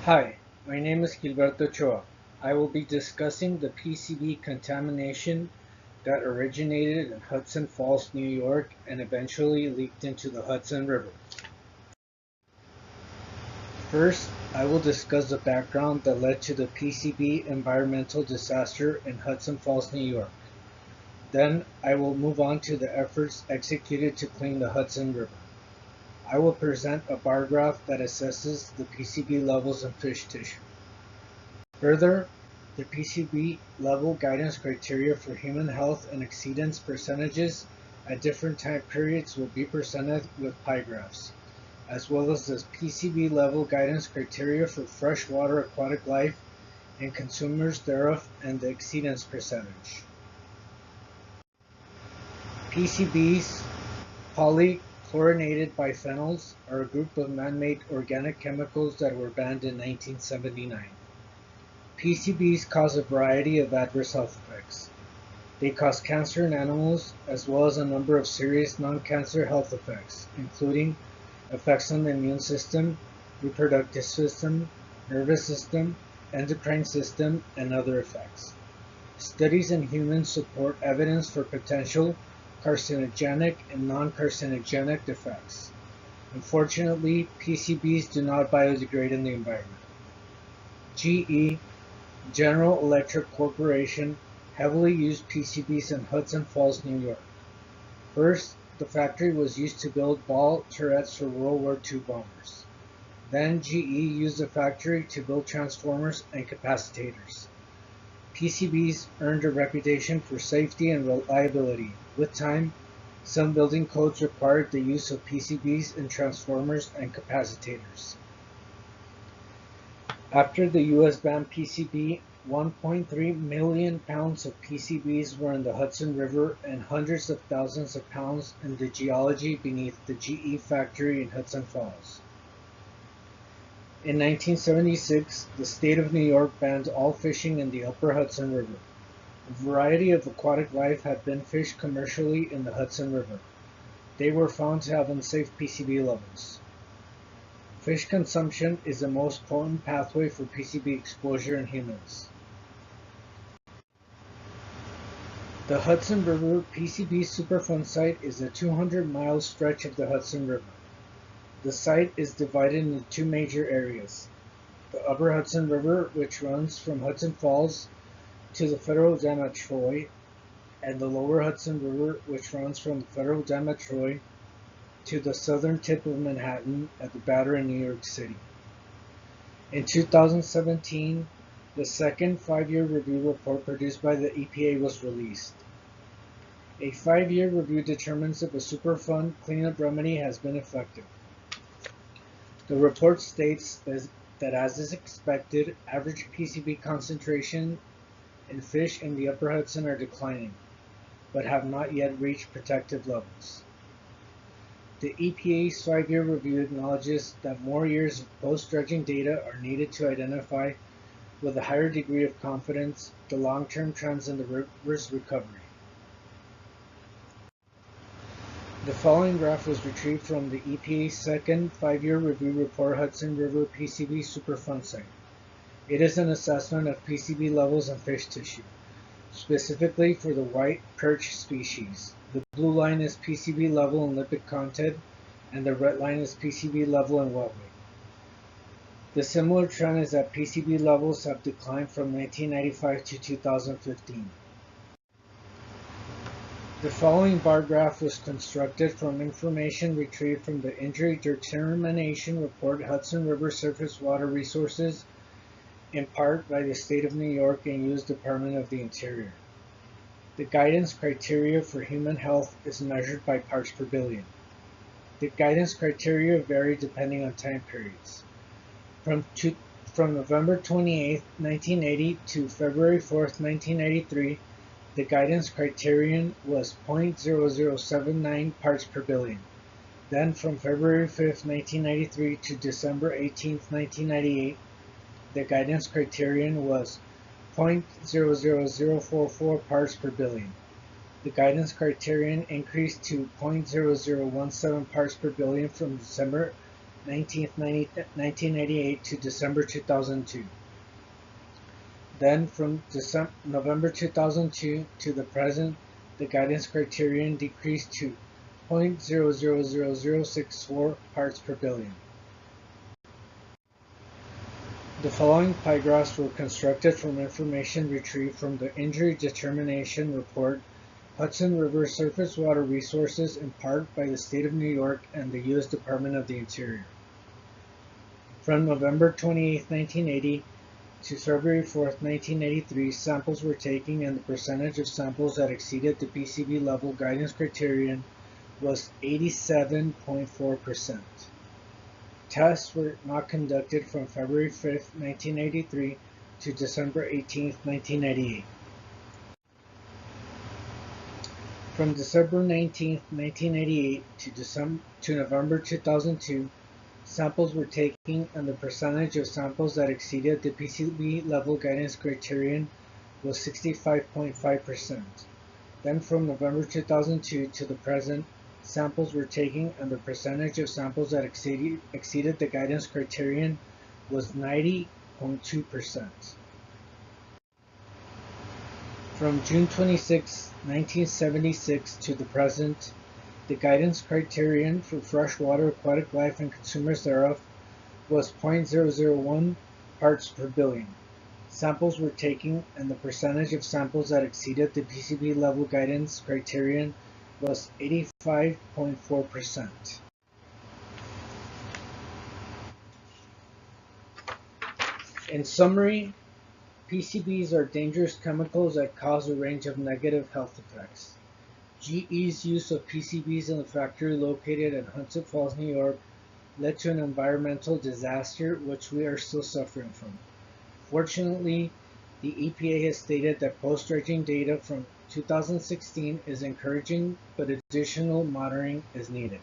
Hi, my name is Gilberto Choa. I will be discussing the PCB contamination that originated in Hudson Falls, New York, and eventually leaked into the Hudson River. First, I will discuss the background that led to the PCB environmental disaster in Hudson Falls, New York. Then, I will move on to the efforts executed to clean the Hudson River. I will present a bar graph that assesses the PCB levels in fish tissue. Further, the PCB level guidance criteria for human health and exceedance percentages at different time periods will be presented with pie graphs, as well as the PCB level guidance criteria for freshwater aquatic life and consumers thereof and the exceedance percentage. PCBs, polychlorinated biphenyls, are a group of man-made organic chemicals that were banned in 1979. PCBs cause a variety of adverse health effects. They cause cancer in animals, as well as a number of serious non-cancer health effects, including effects on the immune system, reproductive system, nervous system, endocrine system, and other effects. Studies in humans support evidence for potential carcinogenic and non-carcinogenic effects. Unfortunately, PCBs do not biodegrade in the environment. GE, General Electric Corporation, heavily used PCBs in Hudson Falls, New York. First, the factory was used to build ball turrets for World War II bombers. Then GE used the factory to build transformers and capacitors. PCBs earned a reputation for safety and reliability. With time, some building codes required the use of PCBs in transformers and capacitors. After the U.S. banned PCB, 1.3 million pounds of PCBs were in the Hudson River and hundreds of thousands of pounds in the geology beneath the GE factory in Hudson Falls. In 1976, the state of New York banned all fishing in the upper Hudson River. A variety of aquatic life had been fished commercially in the Hudson River. They were found to have unsafe PCB levels. Fish consumption is the most potent pathway for PCB exposure in humans. The Hudson River PCB Superfund site is a 200-mile stretch of the Hudson River. The site is divided into two major areas: the Upper Hudson River, which runs from Hudson Falls to the Federal Dam at Troy, and the Lower Hudson River, which runs from the Federal Dam at Troy to the southern tip of Manhattan at the Battery in New York City. In 2017, the second 5-year review report produced by the EPA was released. A 5-year review determines if a Superfund cleanup remedy has been effective. The report states that as is expected, average PCB concentration in fish in the Upper Hudson are declining, but have not yet reached protective levels. The EPA's 5-year review acknowledges that more years of post-dredging data are needed to identify with a higher degree of confidence the long-term trends in the river's recovery. The following graph was retrieved from the EPA's second 5-year review report, Hudson River PCB Superfund site. It is an assessment of PCB levels in fish tissue, specifically for the white perch species. The blue line is PCB level and lipid content, and the red line is PCB level and wet weight. The similar trend is that PCB levels have declined from 1995 to 2015. The following bar graph was constructed from information retrieved from the Injury Determination Report, Hudson River Surface Water Resources, in part by the State of New York and U.S. Department of the Interior. The guidance criteria for human health is measured by parts per billion. The guidance criteria vary depending on time periods. From November 28, 1980 to February 4, 1993, the guidance criterion was 0.0079 parts per billion. Then from February 5, 1993 to December 18, 1998, the guidance criterion was 0.00044 parts per billion. The guidance criterion increased to 0.0017 parts per billion from December 19th, 1988 to December 2002. Then from November 2002 to the present, the guidance criterion decreased to 0.000064 parts per billion. The following pie graphs were constructed from information retrieved from the Injury Determination Report, Hudson River Surface Water Resources, in part by the State of New York and the U.S. Department of the Interior. From November 28, 1980 to February 4, 1983, samples were taken and the percentage of samples that exceeded the PCB level guidance criterion was 87.4%. Tests were not conducted from February 5, 1983 to December 18, 1988. From December 19, 1988 to November 2002, samples were taken and the percentage of samples that exceeded the PCB level guidance criterion was 65.5%. Then from November 2002 to the present, samples were taken and the percentage of samples that exceeded the guidance criterion was 90.2%. From June 26, 1976 to the present, the guidance criterion for freshwater aquatic life and consumers thereof was 0.001 parts per billion. Samples were taken and the percentage of samples that exceeded the PCB level guidance criterion was 85.4%. In summary, PCBs are dangerous chemicals that cause a range of negative health effects. GE's use of PCBs in the factory located in Hudson Falls, New York, led to an environmental disaster which we are still suffering from. Fortunately, the EPA has stated that post-dredging data from 2016 is encouraging, but additional monitoring is needed.